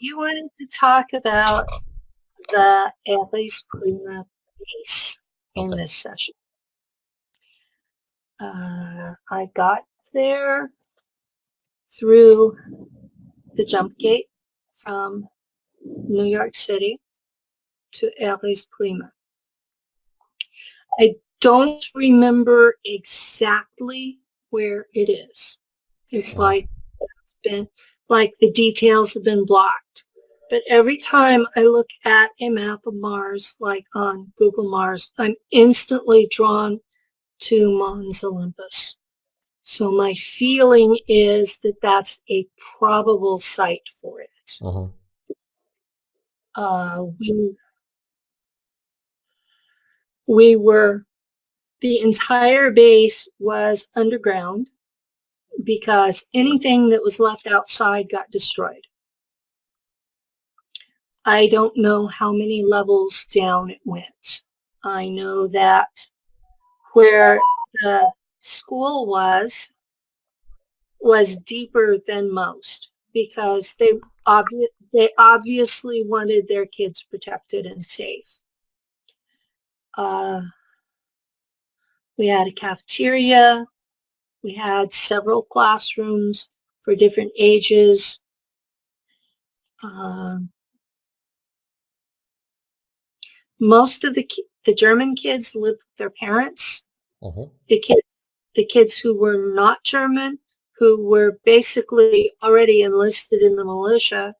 You wanted to talk about the Alice Prima piece in Okay. this session. I got there through the jump gate from New York City to Alice Prima. I don't remember exactly where it is. It's like it's been like the details have been blocked. But every time I look at a map of Mars, like on Google Mars, I'm instantly drawn to Mons Olympus. So my feeling is that that's a probable site for it. hmm Uh, we we were the entire base was underground because anything that was left outside got destroyed. I don't know how many levels down it went. I know that where the school was deeper than most because they obviously wanted their kids protected and safe. We had a cafeteria. We had several classrooms for different ages. Most of the German kids lived with their parents. hmm The kids who were not German, who were basically already enlisted in the militia,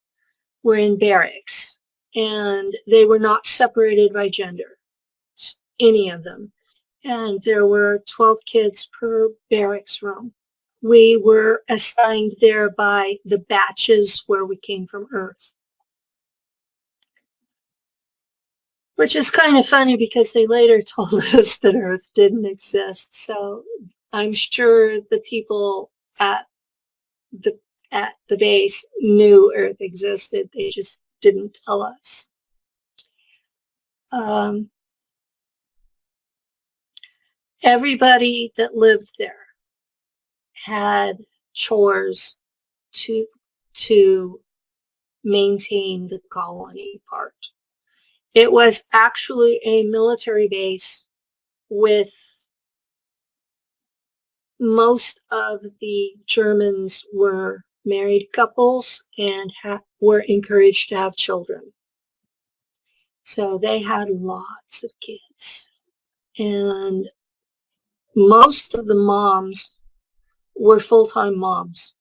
were in barracks, and they were not separated by gender, any of them. And there were 12 kids per barracks room. We were assigned there by the batches where we came from Earth. Which is kind of funny because they later told us that Earth didn't exist. So I'm sure the people at the base knew Earth existed. They just didn't tell us. Everybody that lived there had chores to maintain the colony part. It was actually a military base with most of the Germans were married couples and were encouraged to have children. So they had lots of kids. And most of the moms were full-time moms.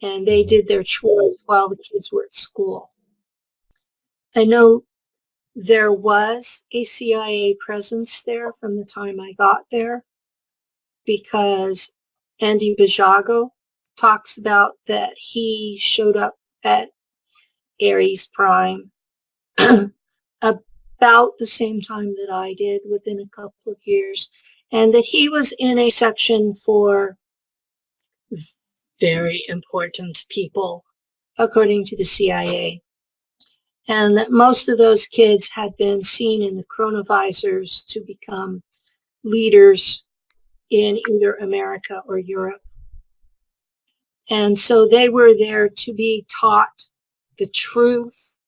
And they hmm did their chores while the kids were at school. I know there was a CIA presence there from the time I got there because Andy Bajago talks about that he showed up at Aries Prime about the same time that I did, within a couple of years, and that he was in a section for very important people, according to the CIA, and that most of those kids had been seen in the chronovisors to become leaders in either America or Europe. And so they were there to be taught the truth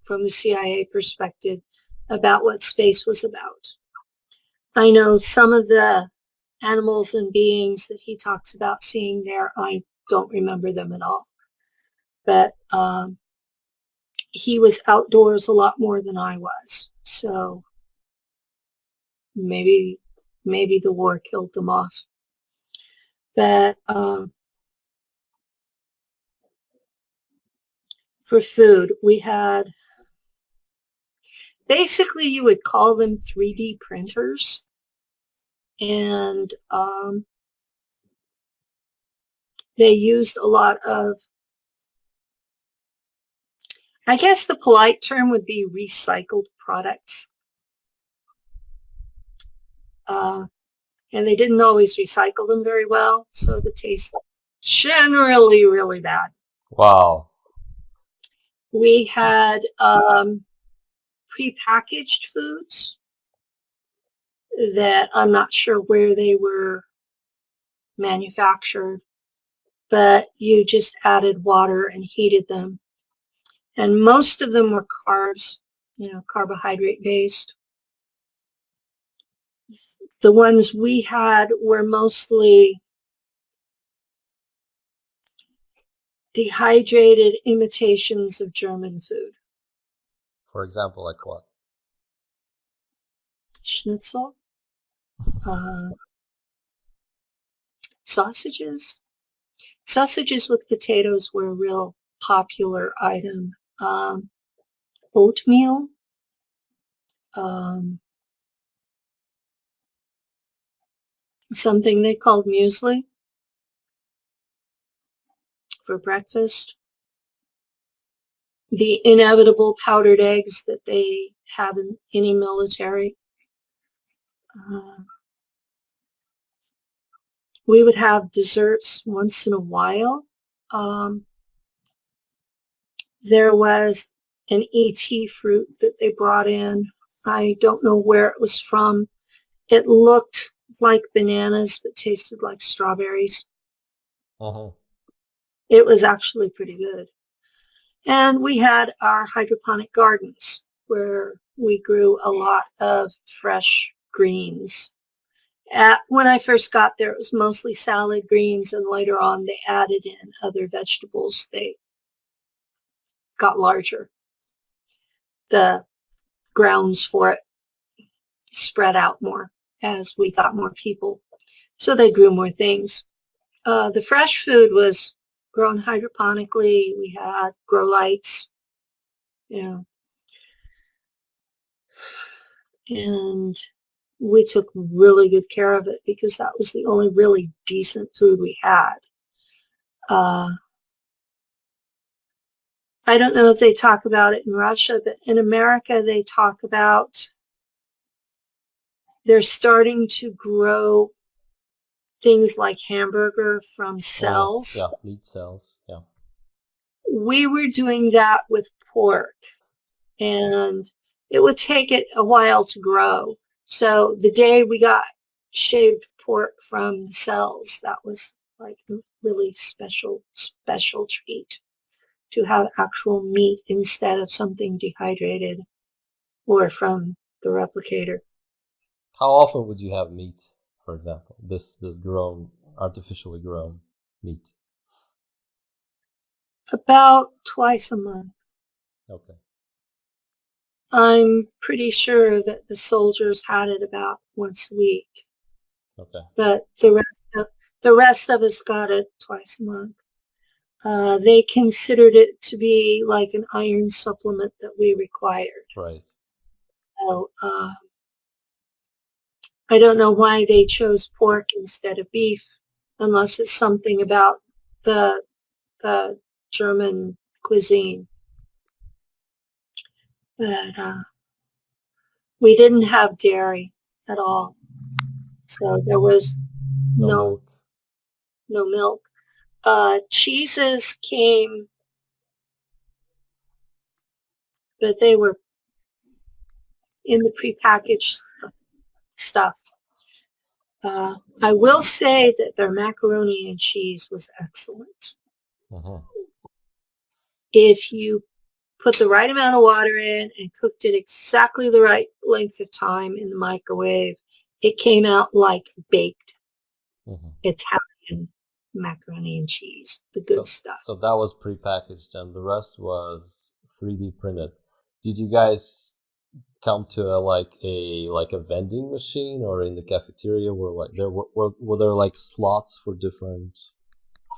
from the CIA perspective about what space was about. I know some of the animals and beings that he talks about seeing there, I don't remember them at all. But he was outdoors a lot more than I was. So maybe the war killed them off. But for food, we had, basically you would call them 3D printers. And they used a lot of, I guess the polite term would be recycled products. And they didn't always recycle them very well, so the taste was generally really bad. Wow. We had prepackaged foods that I'm not sure where they were manufactured, but you just added water and heated them. And most of them were carbs, carbohydrate based. The ones we had were mostly dehydrated imitations of German food. For example, like what? Schnitzel, sausages. Sausages with potatoes were a real popular item. Oatmeal, something they called muesli for breakfast. The inevitable powdered eggs that they have in any military. We would have desserts once in a while. There was an ET fruit that they brought in. I don't know where it was from. It looked like bananas, but tasted like strawberries. It was actually pretty good. And we had our hydroponic gardens where we grew a lot of fresh greens. When I first got there, it was mostly salad greens, and later on they added in other vegetables. They got larger. The grounds for it spread out more as we got more people. So they grew more things. The fresh food was grown hydroponically. We had grow lights, and we took really good care of it because that was the only really decent food we had. I don't know if they talk about it in Russia, but in America they talk about they're starting to grow things like hamburger from cells. Yeah, meat cells. Yeah. We were doing that with pork, and it would take it a while to grow. So the day we got shaved pork from the cells, that was like a really special treat to have actual meat instead of something dehydrated or from the replicator. How often would you have meat, for example, this artificially grown meat? About twice a month. Okay. I'm pretty sure that the soldiers had it about once a week. Okay. But the rest of us got it twice a month. They considered it to be like an iron supplement that we required. Right. So I don't know why they chose pork instead of beef, unless it's something about the German cuisine. But we didn't have dairy at all, so there was no milk. Cheeses came, but they were in the prepackaged stuff. I will say that their macaroni and cheese was excellent. If you put the right amount of water in and cooked it exactly the right length of time in the microwave, it came out like baked Italian macaroni and cheese, the good stuff. So that was prepackaged, and the rest was 3D printed. Did you guys come to a vending machine, or in the cafeteria were there like slots for different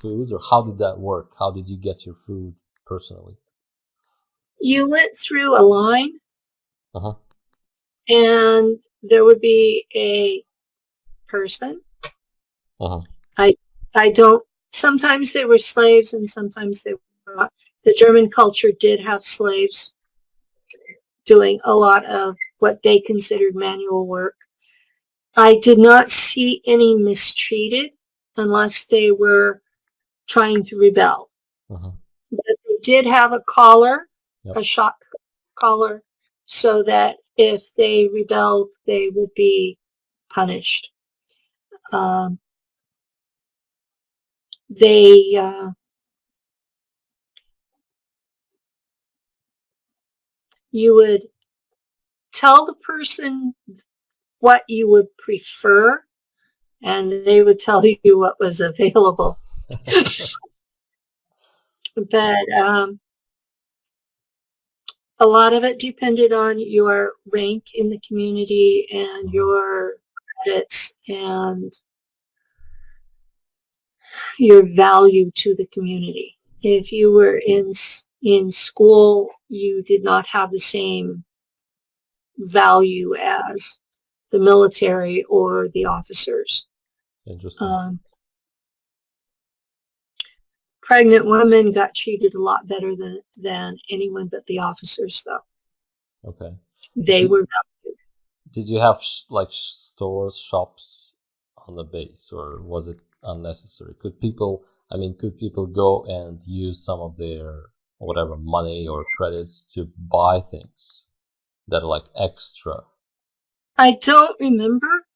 foods, or how did that work? How did you get your food personally? You went through a line, and there would be a person. I don't. Sometimes they were slaves, and sometimes they were not. The German culture did have slaves doing a lot of what they considered manual work. I did not see any mistreated unless they were trying to rebel. But they did have a collar, a shock collar, so that if they rebelled, they would be punished. you would tell the person what you would prefer, and they would tell you what was available. But a lot of it depended on your rank in the community and your credits and your value to the community. If you were in school, you did not have the same value as the military or the officers. Interesting. Pregnant women got treated a lot better than anyone but the officers, though. Okay. They were valued. Did you have like stores, shops on the base, or was it unnecessary? Could people go and use some of their whatever money or credits to buy things that are like extra? I don't remember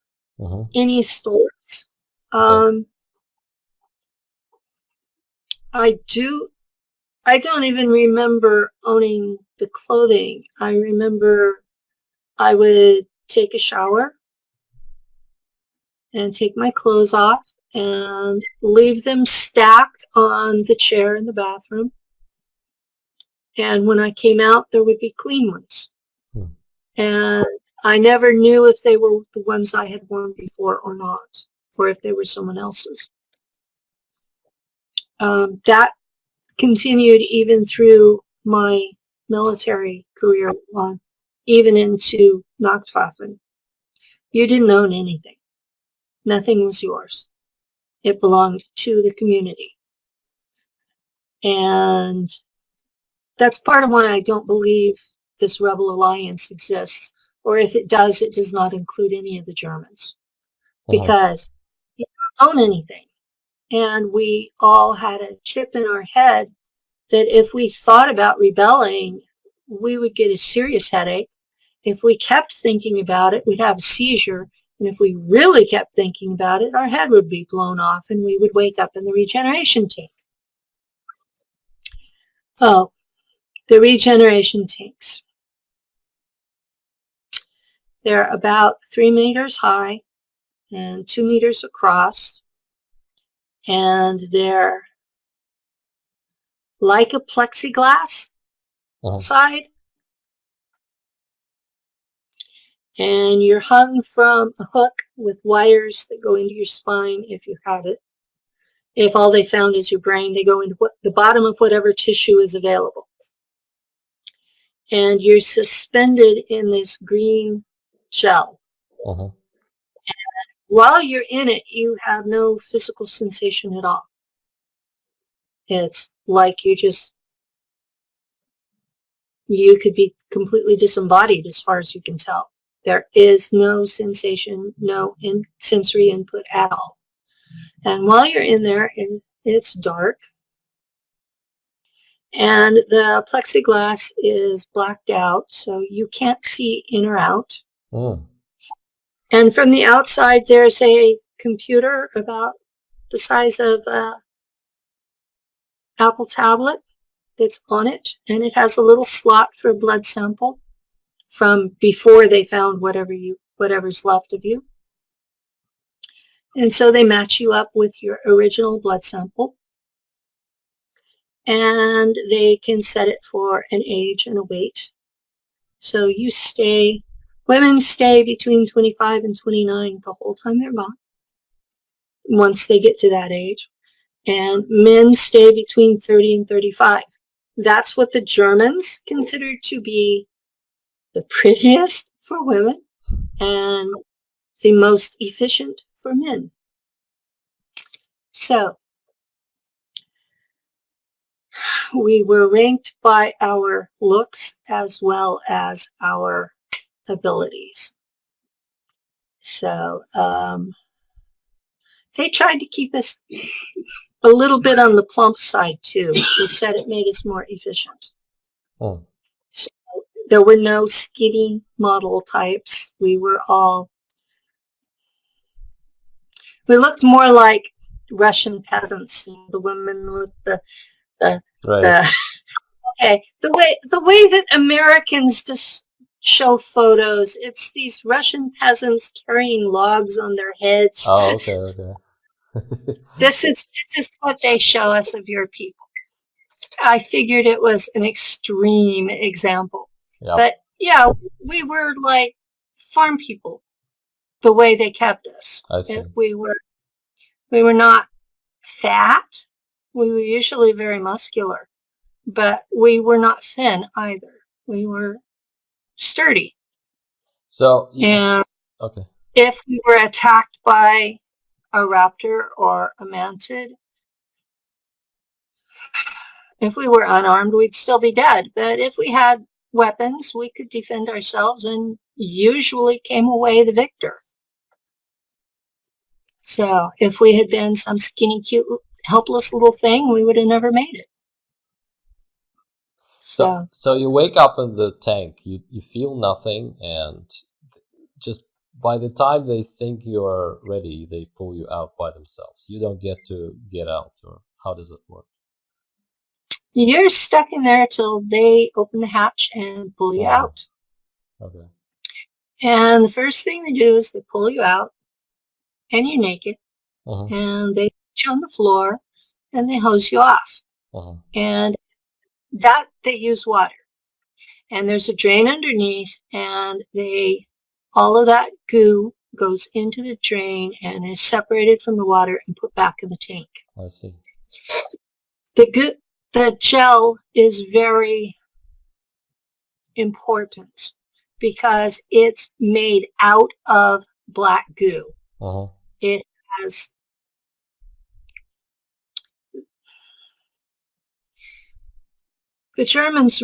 any stores. Okay. I don't even remember owning the clothing. I remember I would take a shower and take my clothes off and leave them stacked on the chair in the bathroom. And when I came out, there would be clean ones. And I never knew if they were the ones I had worn before or not, or if they were someone else's. That continued even through my military career, even into Nachtwaffen. You didn't own anything. Nothing was yours. It belonged to the community. And that's part of why I don't believe this rebel alliance exists. Or if it does not include any of the Germans. Because you don't own anything. And we all had a chip in our head that if we thought about rebelling, we would get a serious headache. If we kept thinking about it, we'd have a seizure. And if we really kept thinking about it, our head would be blown off and we would wake up in the regeneration tank. Oh, the regeneration tanks. They're about 3 meters high and 2 meters across. And they're like a plexiglass side. And you're hung from a hook with wires that go into your spine if you had it. If all they found is your brain, they go into the bottom of whatever tissue is available. And you're suspended in this green gel. And while you're in it, you have no physical sensation at all. It's like you could be completely disembodied as far as you can tell. There is no sensation, no sensory input at all. And while you're in there, it's dark. And the plexiglass is blacked out, so you can't see in or out. And from the outside, there's a computer about the size of an Apple tablet that's on it, and it has a little slot for a blood sample from before they found whatever's left of you. And so they match you up with your original blood sample, and they can set it for an age and a weight. So women stay between 25 and 29 the whole time they're gone, once they get to that age. And men stay between 30 and 35. That's what the Germans considered to be the prettiest for women and the most efficient for men. So we were ranked by our looks as well as our abilities. So they tried to keep us a little bit on the plump side too. They said it made us more efficient. So there were no skinny model types. We looked more like Russian peasants, the women with the Okay, the way that Americans just show photos, it's these Russian peasants carrying logs on their heads. Oh, okay. This is what they show us of your people. I figured it was an extreme example. Yep. But yeah, we were like farm people, the way they kept us. I see. We were not fat. We were usually very muscular, but we were not thin either. We were sturdy. So, And okay. if we were attacked by a raptor or a mantid, if we were unarmed, we'd still be dead. But if we had weapons, we could defend ourselves and usually came away the victor. So if we had been some skinny, cute, helpless little thing, we would have never made it. So you wake up in the tank, you feel nothing, and just by the time they think you're ready, they pull you out by themselves. You don't get to get out, or how does it work? You're stuck in there till they open the hatch and pull you out. Okay. And the first thing they do is they pull you out, and you're naked, and they put you on the floor, and they hose you off. And that they use water. And there's a drain underneath, and all of that goo goes into the drain and is separated from the water and put back in the tank. I see. The gel is very important because it's made out of black goo. It has the Germans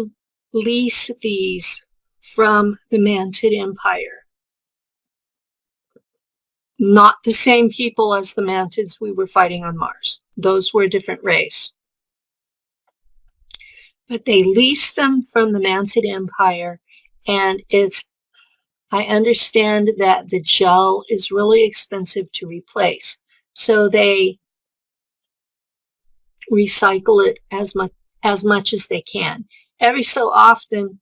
lease these from the Mantid Empire. Not the same people as the Mantids we were fighting on Mars. Those were a different race. But they leased them from the Mantid Empire, and I understand that the gel is really expensive to replace. So they recycle it as much as they can. Every so often,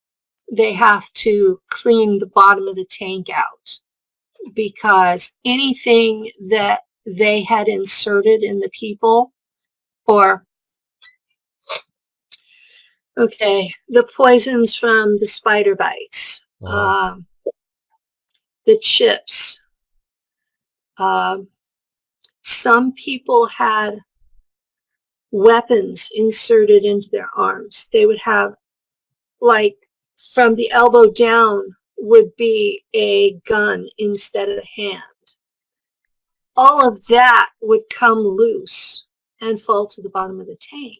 they have to clean the bottom of the tank out because anything that they had inserted in the people, or the poisons from the spider bites, the chips. Some people had weapons inserted into their arms. They would have, like, from the elbow down would be a gun instead of a hand. All of that would come loose and fall to the bottom of the tank.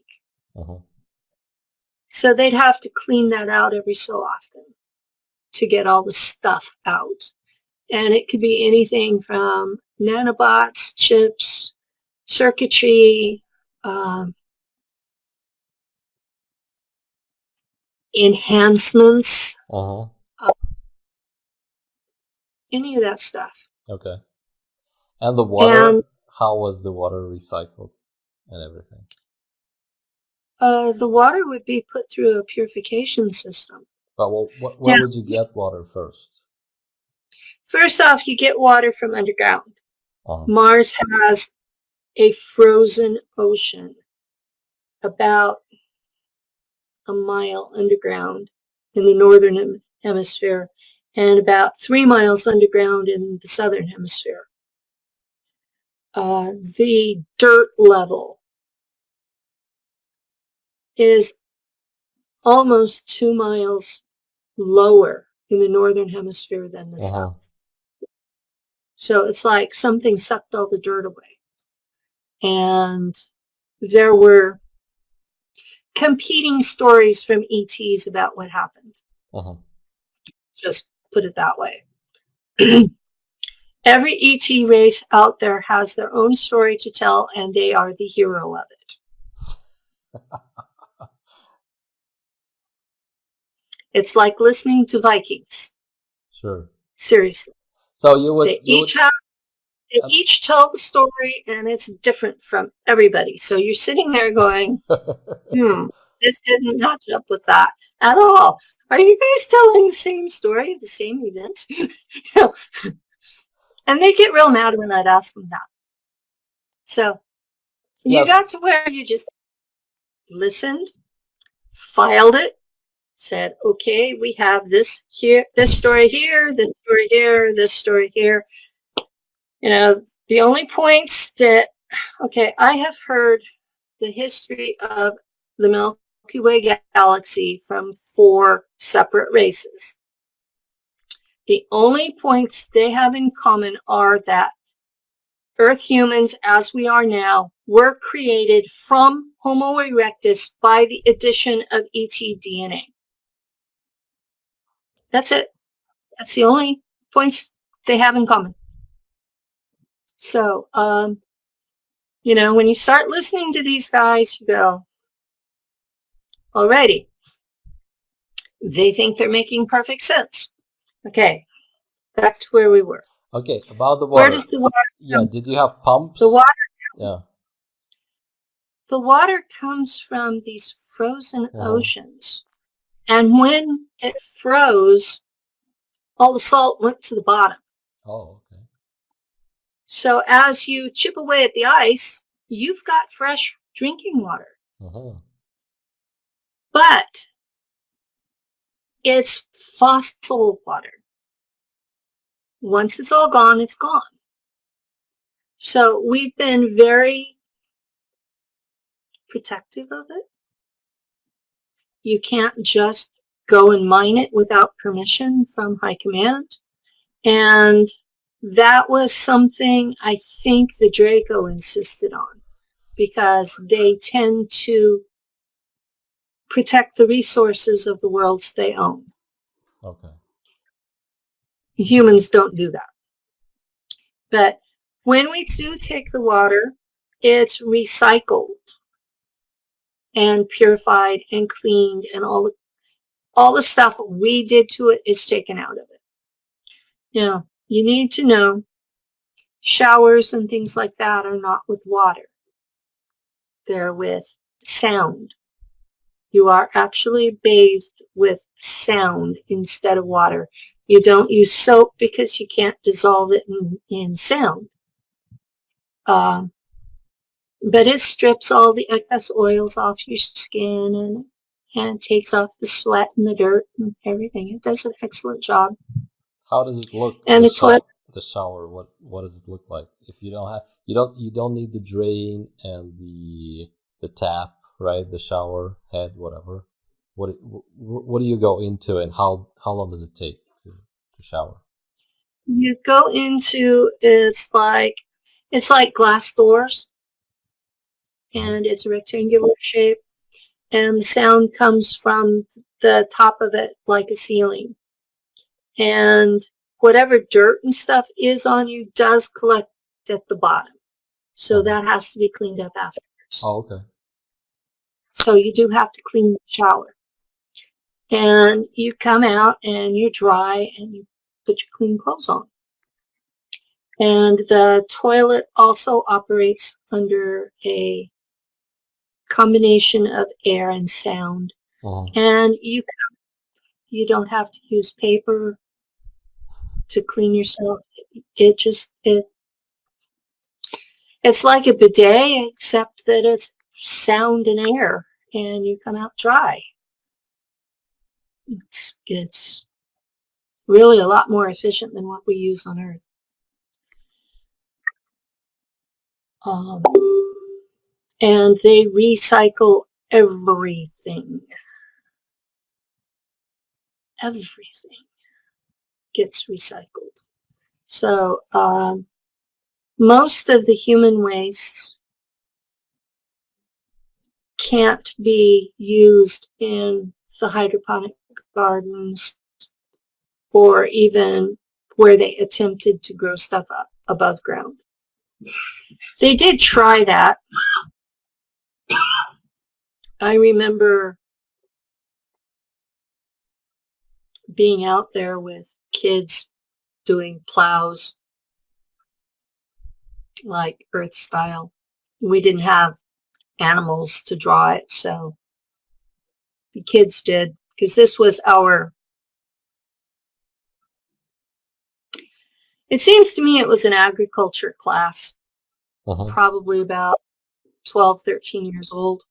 So they'd have to clean that out every so often to get all the stuff out. And it could be anything from nanobots, chips, circuitry, enhancements, any of that stuff. Okay. And the water, how was the water recycled and everything? The water would be put through a purification system. But where would you get water first? First off, you get water from underground. Mars has a frozen ocean about a mile underground in the northern hemisphere and about 3 miles underground in the southern hemisphere. The dirt level is almost 2 miles lower in the northern hemisphere than the south. So it's like something sucked all the dirt away. And there were competing stories from ETs about what happened. Just put it that way. Every ET race out there has their own story to tell, and they are the hero of it. It's like listening to Vikings. Sure. Seriously. So they each tell the story, and it's different from everybody. So you're sitting there going, this didn't match up with that at all. Are you guys telling the same story, the same events? And they get real mad when I'd ask them that. So you Yes. got to where you just listened, filed it, said, okay, we have this here, this story here, this story here, this story here. You know, the only points that, okay, I have heard the history of the Milky Way galaxy from 4 separate races. The only points they have in common are that Earth humans, as we are now, were created from Homo erectus by the addition of ET DNA. That's it. That's the only points they have in common. So, you know, when you start listening to these guys, you go, alrighty, they think they're making perfect sense. Okay, back to where we were. Okay, about the Where water. does the water Yeah, come? did you have pumps? The water, Yeah. the water comes from these frozen Uh-huh. oceans. And when it froze, all the salt went to the bottom. Oh, okay. So as you chip away at the ice, you've got fresh drinking water. Uh-huh. But it's fossil water. Once it's all gone, it's gone. So we've been very protective of it. You can't just go and mine it without permission from high command. And that was something I think the Draco insisted on, because they tend to protect the resources of the worlds they own. Okay. Humans don't do that. But when we do take the water, it's recycled and purified and cleaned, and all the stuff we did to it is taken out of it. Now, you need to know showers and things like that are not with water. They're with sound. You are actually bathed with sound instead of water. You don't use soap because you can't dissolve it in sound. But it strips all the excess oils off your skin and takes off the sweat and the dirt and everything. It does an excellent job. How does it look? And the toilet. The shower. What does it look like? If you don't have, you don't need the drain and the tap, right? The shower head, whatever. What do you go into, and how long does it take to shower? You go into, it's like glass doors, and it's a rectangular shape, and the sound comes from the top of it like a ceiling. And whatever dirt and stuff is on you does collect at the bottom. So that has to be cleaned up afterwards. Oh, okay. So you do have to clean the shower. And you come out and you're dry and you put your clean clothes on. And the toilet also operates under a combination of air and sound. Uh-huh. And you don't have to use paper to clean yourself. It's like a bidet, except that it's sound and air, and you come out dry. It's really a lot more efficient than what we use on Earth. And they recycle everything. Everything gets recycled. So most of the human waste can't be used in the hydroponic gardens or even where they attempted to grow stuff up above ground. They did try that. I remember being out there with kids doing plows, like Earth style. We didn't have animals to draw it, so the kids did, because this was it seems to me it was an agriculture class, probably about 12, 13 years old.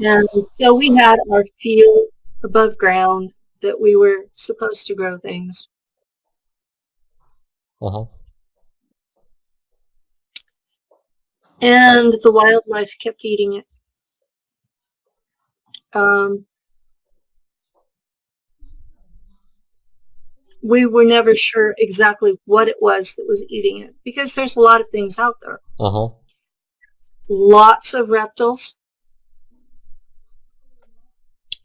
And so we had our field above ground that we were supposed to grow things. And the wildlife kept eating it. We were never sure exactly what it was that was eating it, because there's a lot of things out there. Lots of reptiles.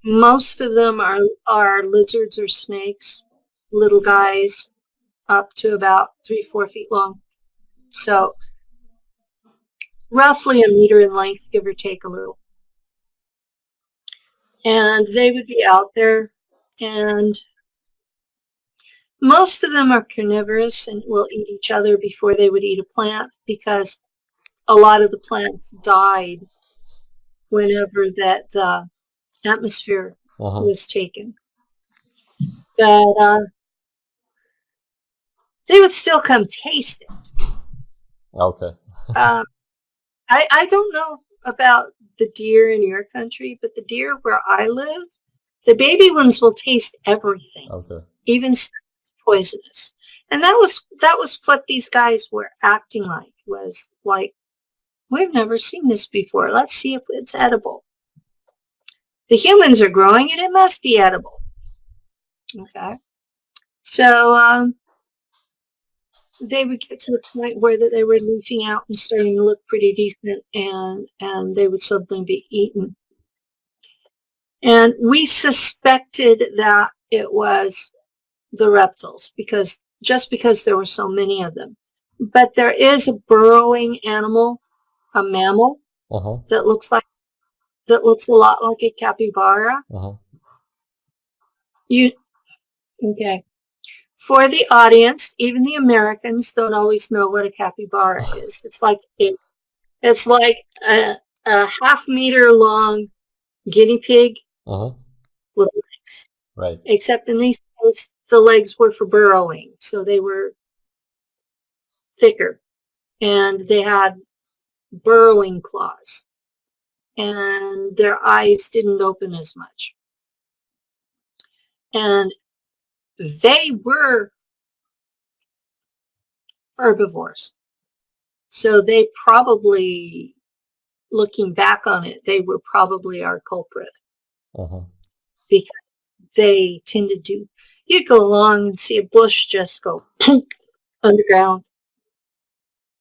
Most of them are lizards or snakes, little guys up to about 3-4 feet long. So roughly a meter in length, give or take a little. And they would be out there, and most of them are carnivorous and will eat each other before they would eat a plant, because a lot of the plants died whenever that atmosphere was taken. But they would still come taste it. Okay. I don't know about the deer in your country, but the deer where I live, the baby ones will taste everything. Okay. Even poisonous. And that was what these guys were acting like, was like, we've never seen this before. Let's see if it's edible. The humans are growing it. It must be edible. Okay. So they would get to the point where that they were leafing out and starting to look pretty decent, and they would suddenly be eaten. And we suspected that it was the reptiles, because there were so many of them. But there is a burrowing animal, a mammal, that looks a lot like a capybara. Okay. For the audience, even the Americans don't always know what a capybara is. It's like a half-meter long guinea pig with legs. Right. Except in these cases, the legs were for burrowing, so they were thicker, and they had burrowing claws, and their eyes didn't open as much. And they were herbivores. So they probably, looking back on it, they were probably our culprit. Because they tended to, you'd go along and see a bush just go underground.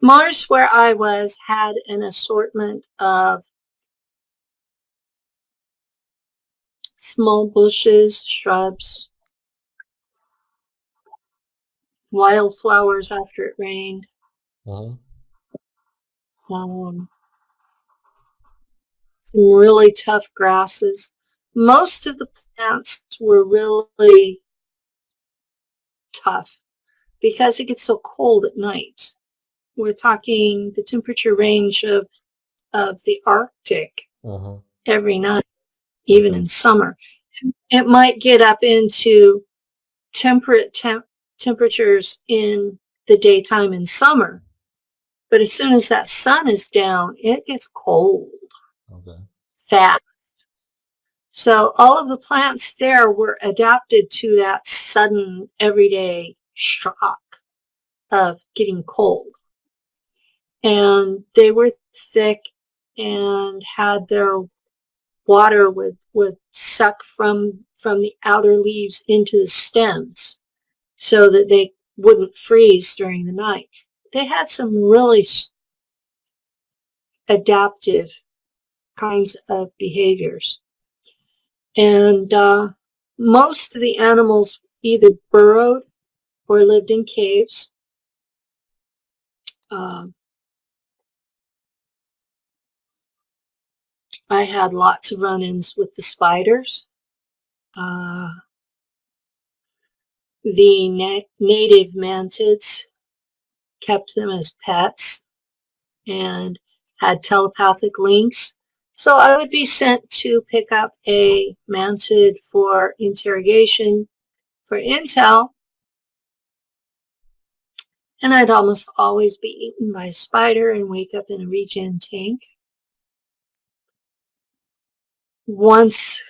Mars, where I was, had an assortment of small bushes, shrubs, wildflowers after it rained. Some really tough grasses. Most of the plants were really tough because it gets so cold at night. We're talking the temperature range of the Arctic every night, even in summer. It might get up into temperate temperatures in the daytime in summer, but as soon as that sun is down, it gets cold fast. So all of the plants there were adapted to that sudden everyday shock of getting cold. And they were thick and had their water would suck from the outer leaves into the stems so that they wouldn't freeze during the night. They had some really adaptive kinds of behaviors. And most of the animals either burrowed or lived in caves. I had lots of run-ins with the spiders. The native mantids kept them as pets and had telepathic links. So I would be sent to pick up a mantid for interrogation for intel, and I'd almost always be eaten by a spider and wake up in a regen tank. Once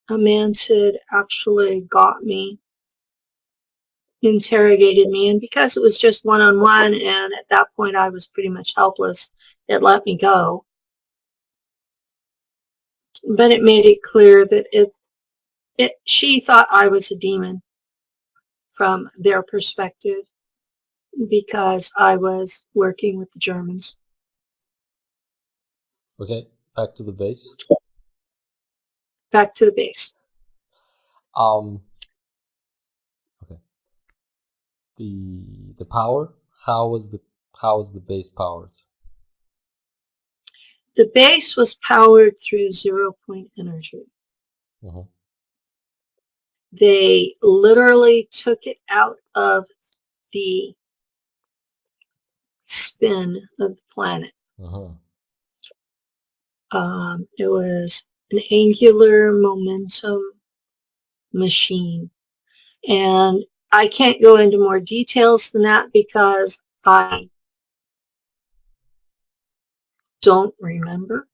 a mantid actually got me, interrogated me, and because it was just one-on-one, and at that point I was pretty much helpless, it let me go. But it made it clear that she thought I was a demon from their perspective because I was working with the Germans. Okay, back to the base. Back to the base. Okay. The power. How was the base powered? The base was powered through 0-point energy. Mm-hmm. They literally took it out of the spin of the planet. Mm-hmm. It was an angular momentum machine. And I can't go into more details than that because I don't remember.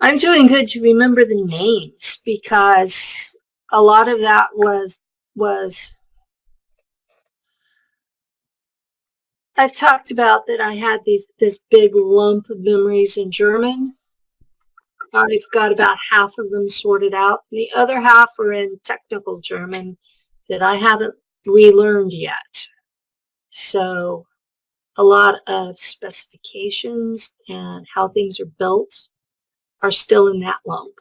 I'm doing good to remember the names because a lot of that was I've talked about that I had this big lump of memories in German. I've got about half of them sorted out. The other half are in technical German that I haven't relearned yet. So a lot of specifications and how things are built are still in that lump.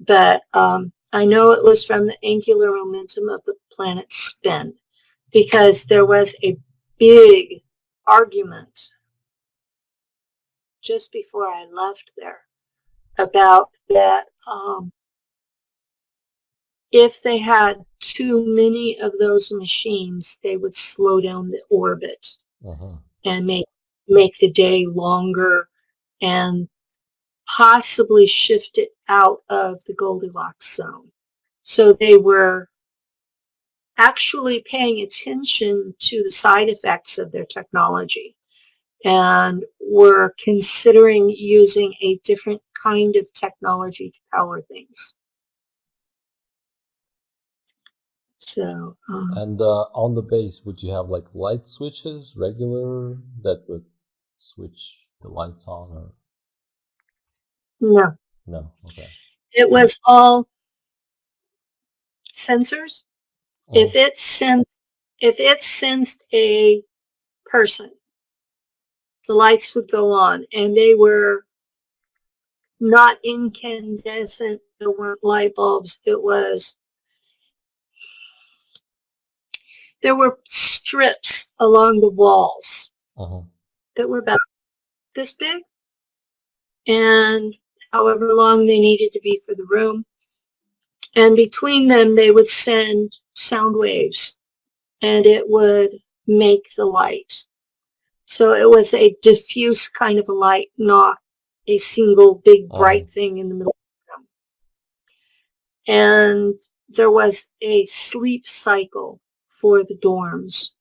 But I know it was from the angular momentum of the planet's spin because there was a big argument just before I left there about that if they had too many of those machines, they would slow down the orbit and make the day longer and possibly shift it out of the Goldilocks zone. So they were actually paying attention to the side effects of their technology and were considering using a different kind of technology to power things. So, and on the base, would you have like light switches, regular, that would switch the lights on, or no? no? Okay. It was all sensors. If it sensed a person, the lights would go on, and they were not incandescent. There weren't light bulbs. There were strips along the walls that were about this big, and however long they needed to be for the room. And between them, they would send sound waves, and it would make the light. So it was a diffuse kind of a light, not a single big bright thing in the middle of the room. And there was a sleep cycle for the dorms.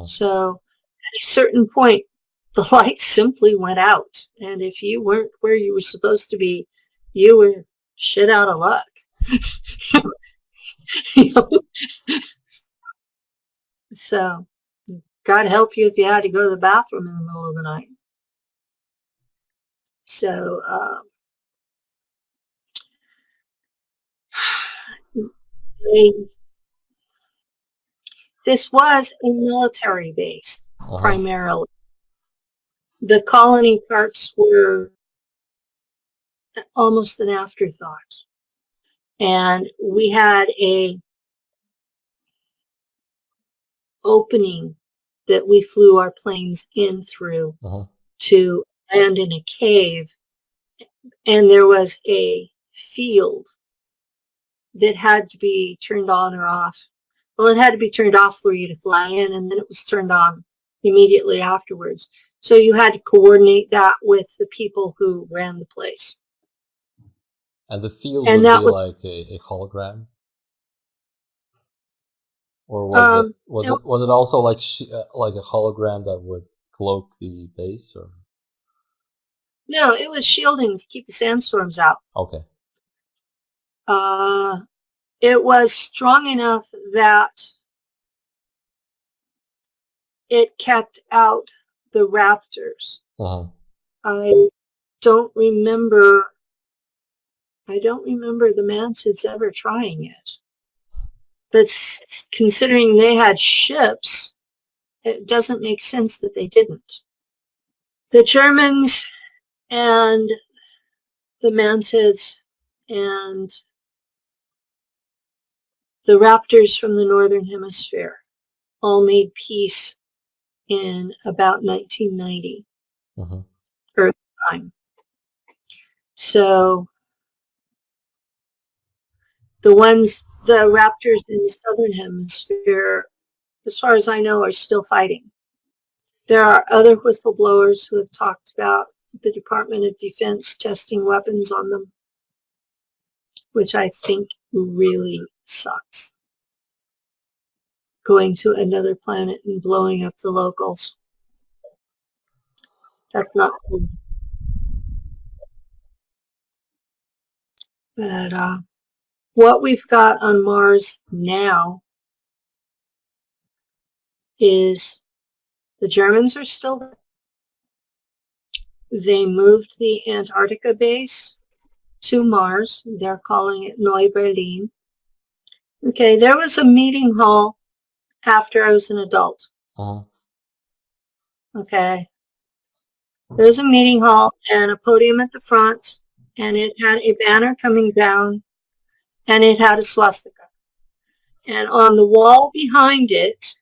So at a certain point, the lights simply went out. And if you weren't where you were supposed to be, you were shit out of luck. So God help you if you had to go to the bathroom in the middle of the night. So this was a military base primarily. The colony parts were almost an afterthought. And we had a opening that we flew our planes in through to land in a cave. And there was a field that had to be turned on or off. Well, it had to be turned off for you to fly in, and then it was turned on immediately afterwards. So you had to coordinate that with the people who ran the place. And the field And would that be was, like a hologram, or was it also like like a hologram that would cloak the base, or? no, it was shielding to keep the sandstorms out. Okay. It was strong enough that it kept out the raptors. Uh-huh. I don't remember the mantids ever trying it. But considering they had ships, it doesn't make sense that they didn't. The Germans and the mantids and the raptors from the Northern Hemisphere all made peace in about 1990, Earth time. So the raptors in the Southern Hemisphere, as far as I know, are still fighting. There are other whistleblowers who have talked about the Department of Defense testing weapons on them, which I think really sucks. Going to another planet and blowing up the locals. That's not cool. But what we've got on Mars now is the Germans are still there. They moved the Antarctica base to Mars. They're calling it Neu Berlin. Okay, there was a meeting hall after I was an adult. Okay. There was a meeting hall and a podium at the front, and it had a banner coming down, and it had a swastika. And on the wall behind it,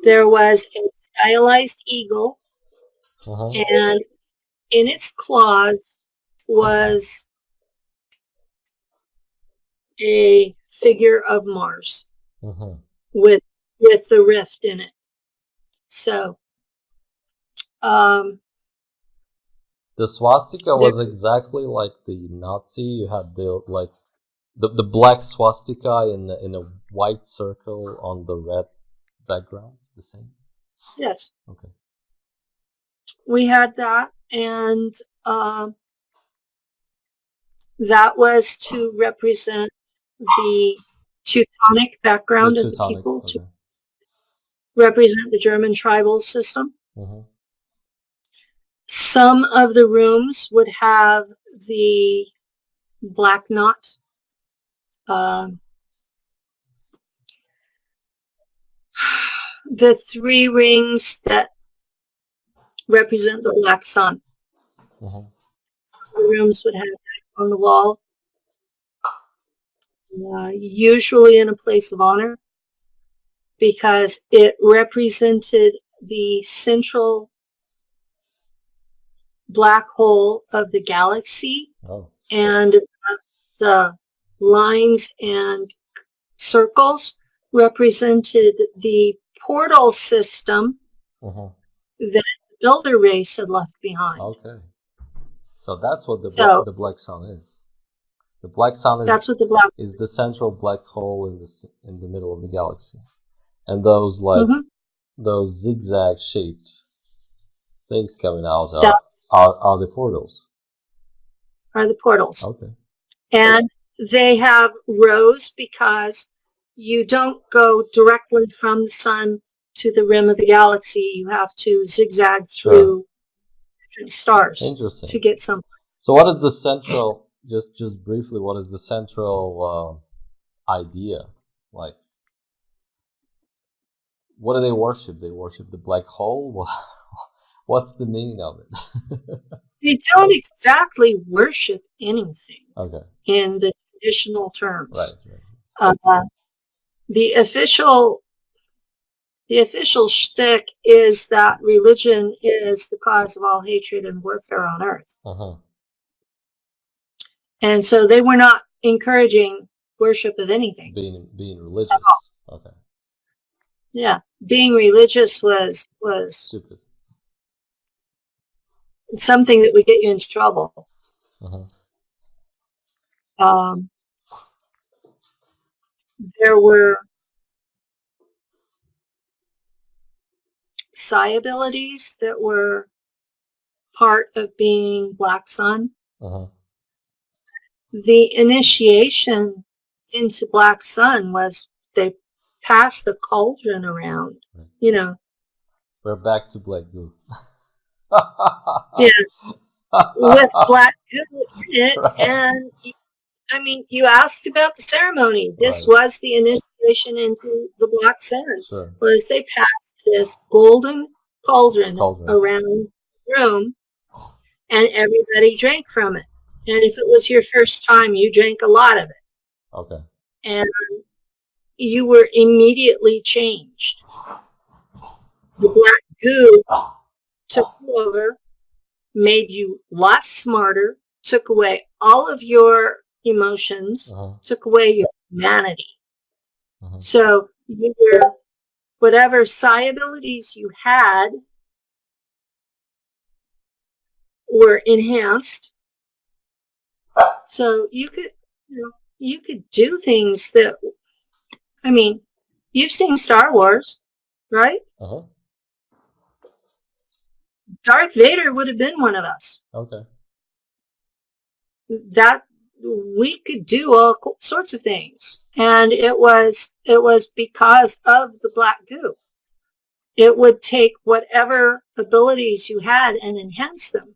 there was a stylized eagle, and in its claws was a figure of Mars with the rift in it. So the swastika was exactly like the Nazi. You had the black swastika in a white circle on the red background. The same. Yes. Okay. We had that, and that was to represent the Teutonic background of the people, to represent the German tribal system. Some of the rooms would have the black knot. The 3 rings that represent the black sun. The rooms would have that on the wall, usually in a place of honor, because it represented the central black hole of the galaxy, and the lines and circles represented the portal system that the builder race had left behind. Okay. So that's what the black sun is. The black sun is the central black hole in the middle of the galaxy. And those those zigzag shaped things coming out are the portals. Are the portals. Okay. And they have rows because you don't go directly from the sun to the rim of the galaxy. You have to zigzag through different stars to get somewhere. So what is the central, just briefly, what is the central idea? Like, what do they worship? They worship the black hole? What's the meaning of it? They don't exactly worship anything in the traditional terms. Right. The official shtick is that religion is the cause of all hatred and warfare on Earth. And so they were not encouraging worship of anything. Being religious. Okay. Yeah, being religious was stupid. something that would get you into trouble. There were psi abilities that were part of being Black Sun. The initiation into Black Sun was they passed the cauldron around, you know. We're back to Black Goo. Yeah, with black goo in it. Right. And I mean, you asked about the ceremony. This was the initiation into the Black Sun. Sure. Was they passed this golden cauldron around the room, and everybody drank from it. And if it was your first time, you drank a lot of it. Okay. And you were immediately changed. The black goo took you over, made you lots smarter, took away all of your emotions, took away your humanity. So you were, whatever psi abilities you had were enhanced. So you could, you could do things that, I mean, you've seen Star Wars, right? Darth Vader would have been one of us. Okay. That we could do all sorts of things, and it was because of the black goo. It would take whatever abilities you had and enhance them.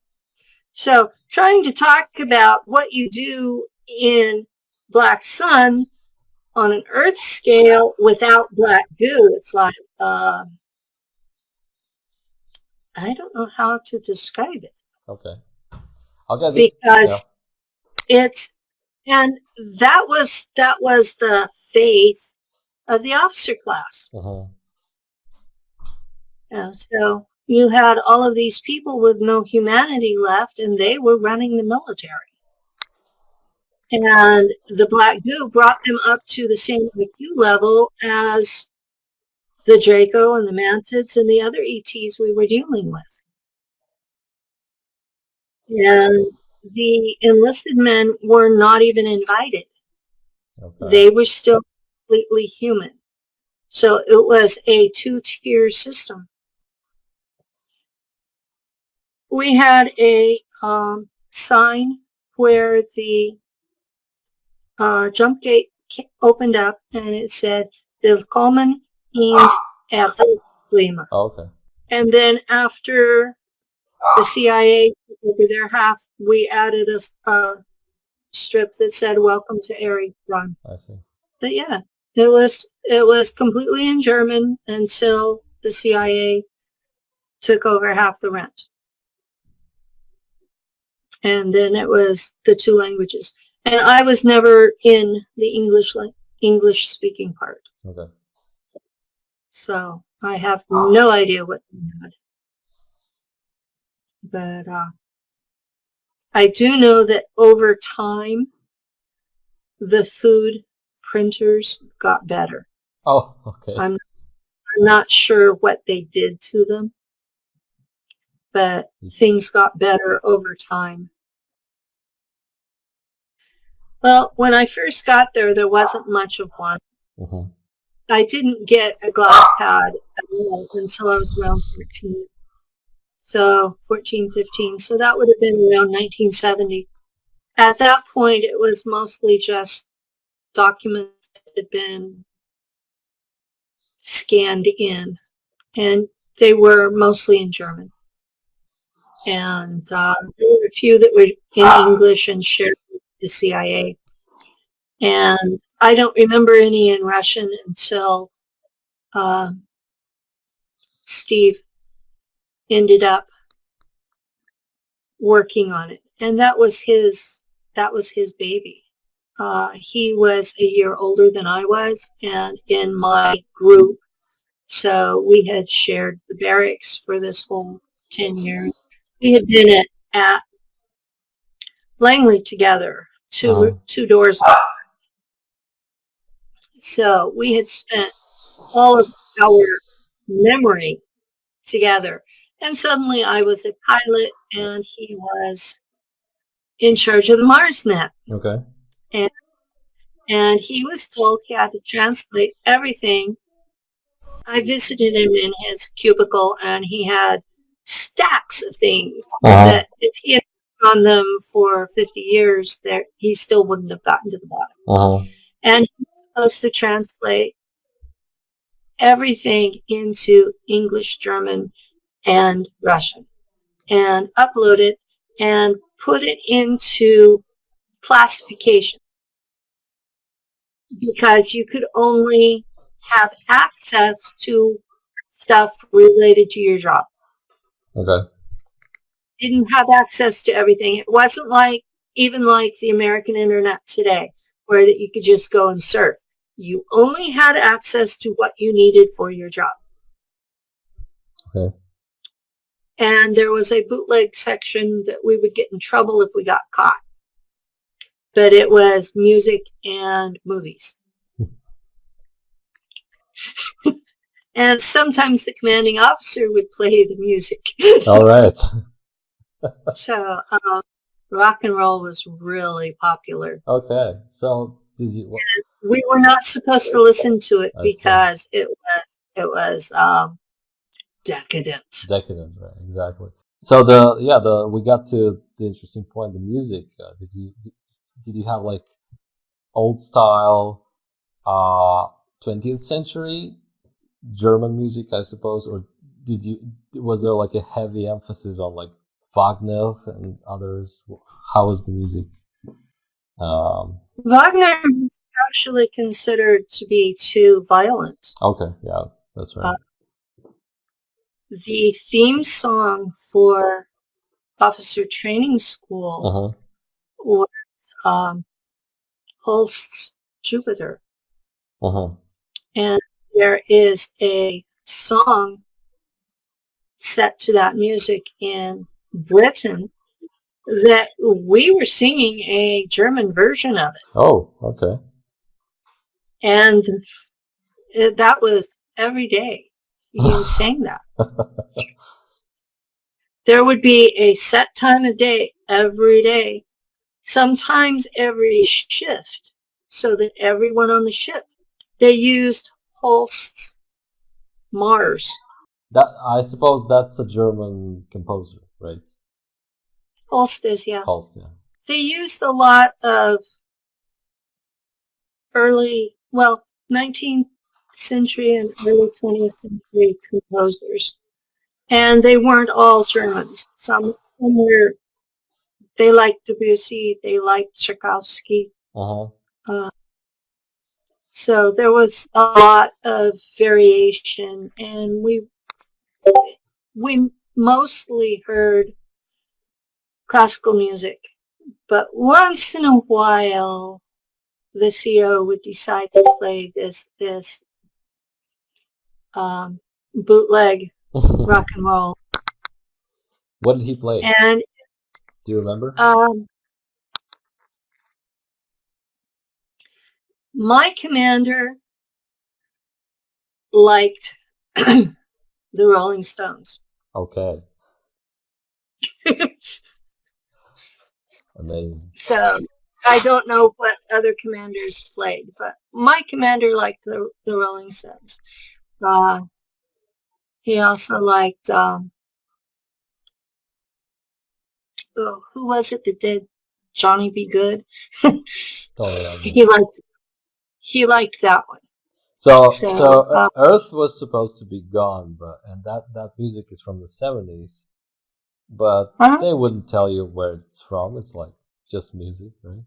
So trying to talk about what you do in Black Sun on an Earth scale without black goo, it's like, I don't know how to describe it. Okay. Because it's, and that was the faith of the officer class. So you had all of these people with no humanity left, and they were running the military. And the black goo brought them up to the same IQ level as the Draco and the Mantids and the other ETs we were dealing with. And the enlisted men were not even invited. They were still completely human. So it was a 2-tier system. We had a sign where the jump gate opened up, and it said, Willkommen ins Erklima. Okay. And then after the CIA took over their half, we added a strip that said, Welcome to Airy Run. I see. But yeah, it was completely in German until the CIA took over half the rent. And then it was the 2 languages. And I was never in the English speaking part. Okay. So I have no idea what they had. But I do know that over time, the food printers got better. Oh, okay. I'm not sure what they did to them, but things got better over time. Well, when I first got there, there wasn't much of one. I didn't get a glass pad at all until I was around 14. So 14, 15. So that would have been around 1970. At that point, it was mostly just documents that had been scanned in, and they were mostly in German. And there were a few that were in English and shared with the CIA. And I don't remember any in Russian until Steve ended up working on it. And that was his baby. He was a year older than I was, and in my group. So we had shared the barracks for this whole 10 years. We had been at Langley together, two doors apart. So we had spent all of our memory together. And suddenly I was a pilot and he was in charge of the MarsNet. Okay. And he was told he had to translate everything. I visited him in his cubicle and he had stacks of things that if he had on them for 50 years, he still wouldn't have gotten to the bottom. And he was supposed to translate everything into English, German, and Russian and upload it and put it into classification, because you could only have access to stuff related to your job. Okay. Didn't have access to everything. It wasn't like the American internet today, where that you could just go and surf. You only had access to what you needed for your job. Okay. And there was a bootleg section that we would get in trouble if we got caught. But it was music and movies. And sometimes the commanding officer would play the music. All right. So rock and roll was really popular. Okay. So did you? We were not supposed to listen to it because it was decadent. Decadent, right? Exactly. So we got to the interesting point. The music. Did you have like old style 20th century German music, I suppose, or was there like a heavy emphasis on like Wagner and others? How was the music? Wagner is actually considered to be too violent. Okay, yeah, that's right. The theme song for Officer Training School was Holst's Jupiter. And there is a song set to that music in Britain that we were singing a German version of it. Oh, okay. And that was every day you sang that. There would be a set time of day every day, sometimes every shift, so that everyone on the ship, they used Holst's Mars. I suppose that's a German composer, right? Holst is, yeah. Holst, yeah. They used a lot of 19th century and early 20th century composers. And they weren't all Germans. Some were, they liked Debussy, they liked Tchaikovsky. So there was a lot of variation, and we mostly heard classical music, but once in a while the CO would decide to play this bootleg rock and roll. What did he play? And do you remember? My commander liked the Rolling Stones. Okay. Amazing. So I don't know what other commanders played, but my commander liked the Rolling Stones. He also liked who was it that did Johnny Be Good? He liked that one. So Earth was supposed to be gone, and that music is from the 70s, but they wouldn't tell you where it's from. It's like just music, right?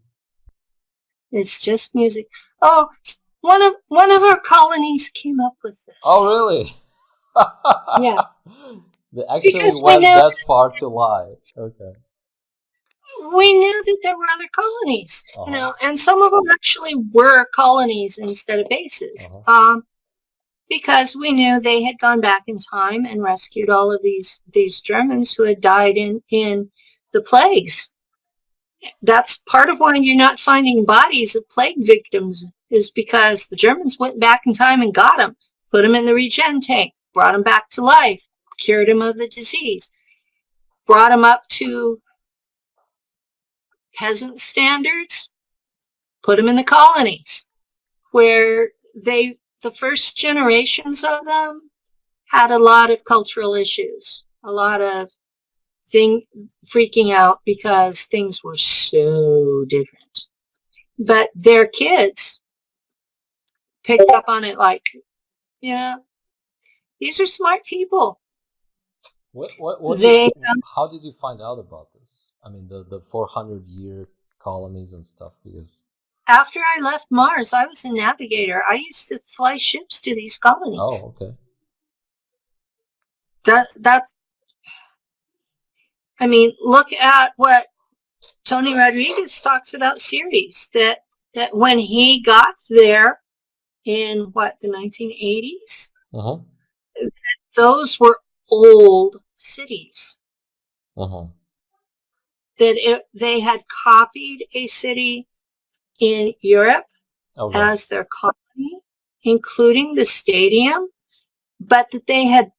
It's just music. Oh, one of our colonies came up with this. Oh, really? Yeah. They actually went that far to lie. Okay. We knew that there were other colonies, and some of them actually were colonies instead of bases, because we knew they had gone back in time and rescued all of these Germans who had died in the plagues. That's part of why you're not finding bodies of plague victims, is because the Germans went back in time and got them, put them in the regen tank, brought them back to life, cured him of the disease, brought him up to peasant standards, put him in the colonies, where the first generations of them had a lot of cultural issues, a lot of freaking out because things were so different. But their kids picked up on it like, these are smart people. How did you find out about this? I mean, the 400-year colonies and stuff, because after I left Mars, I was a navigator. I used to fly ships to these colonies. Oh, okay. I mean, look at what Tony Rodriguez talks about Ceres, that when he got there in the 1980s, those were old cities. That they had copied a city in Europe as their colony, including the stadium, but that they had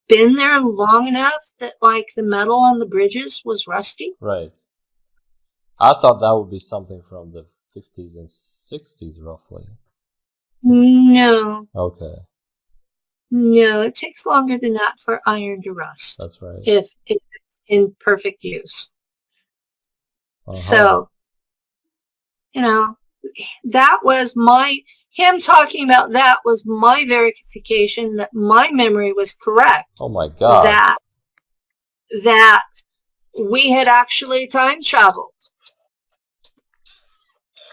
been there long enough that like the metal on the bridges was rusty. Right. I thought that would be something from the 50s and 60s, roughly. No. Okay. No, it takes longer than that for iron to rust. That's right. If it's in perfect use. So, that was him talking about that was my verification that my memory was correct. Oh my God. That we had actually time traveled.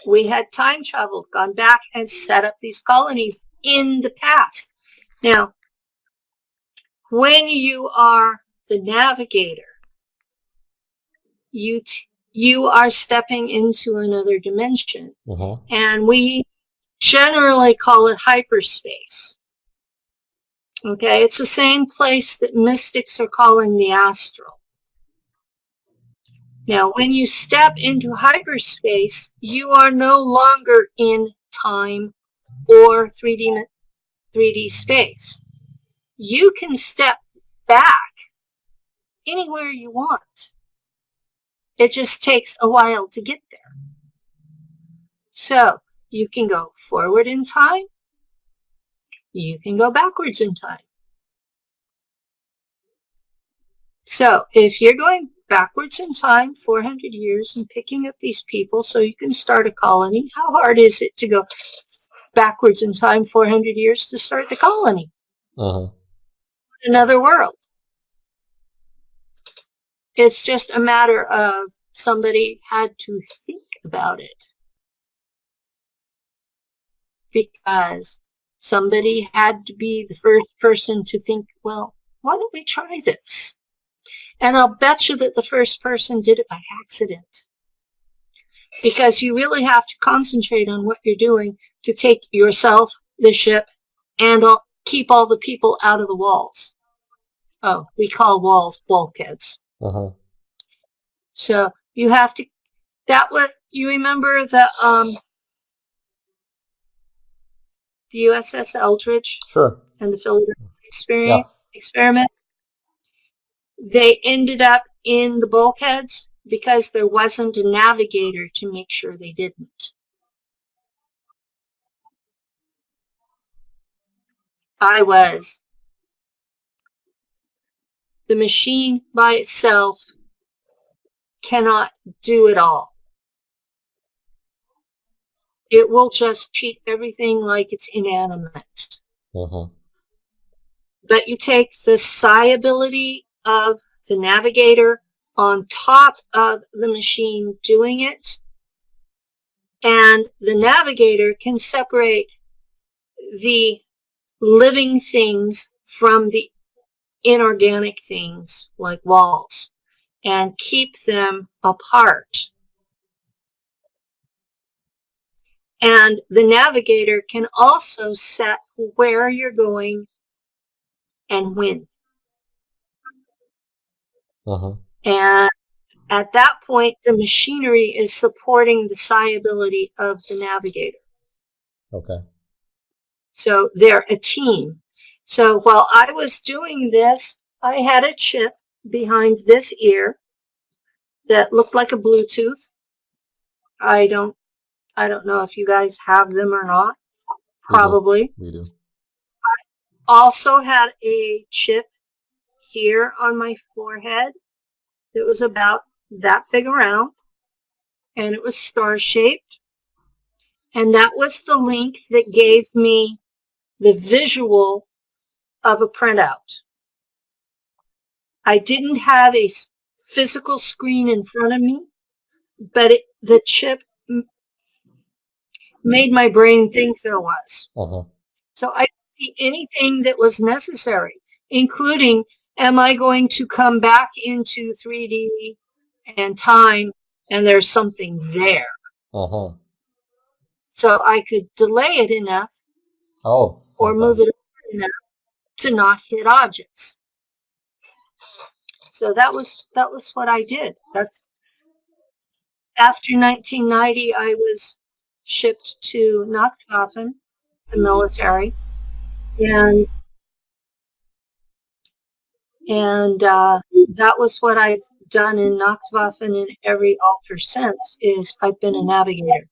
We had time traveled, gone back and set up these colonies in the past. Now, when you are the navigator, you are stepping into another dimension. And we generally call it hyperspace. Okay, it's the same place that mystics are calling the astral. Now, when you step into hyperspace, you are no longer in time or 3D space. You can step back anywhere you want. It just takes a while to get there. So you can go forward in time. You can go backwards in time. So if you're going backwards in time, 400 years, and picking up these people so you can start a colony, how hard is it to go backwards in time 400 years to start the colony? Another world. It's just a matter of somebody had to think about it. Because somebody had to be the first person to think, well, why don't we try this? And I'll bet you that the first person did it by accident. Because you really have to concentrate on what you're doing to take yourself, the ship, and keep all the people out of the walls. Oh, we call walls bulkheads. So you have to, you remember the USS Eldridge? Sure. And the Philadelphia experiment? They ended up in the bulkheads because there wasn't a navigator to make sure they didn't. The machine by itself cannot do it all. It will just treat everything like it's inanimate. But you take the psi ability of the navigator on top of the machine doing it, and the navigator can separate the living things from the inorganic things like walls and keep them apart. And the navigator can also set where you're going and when. And at that point, the machinery is supporting the psi ability of the navigator. Okay. So they're a team. So while I was doing this, I had a chip behind this ear that looked like a Bluetooth. I don't know if you guys have them or not. Probably. We do. Also had a chip here on my forehead that was about that big around, and it was star-shaped. And that was the link that gave me the visual of a printout. I didn't have a physical screen in front of me, but the chip made my brain think there was. Uh-huh. So I didn't see anything that was necessary, including, am I going to come back into 3D and time and there's something there? Uh-huh. So I could delay it enough or move it over enough to not hit objects. So that was what I did. That's after 1990, I was shipped to Nachtwaffen, the military, and that was what I've done in Nachtwaffen in every alter since. Is I've been a navigator.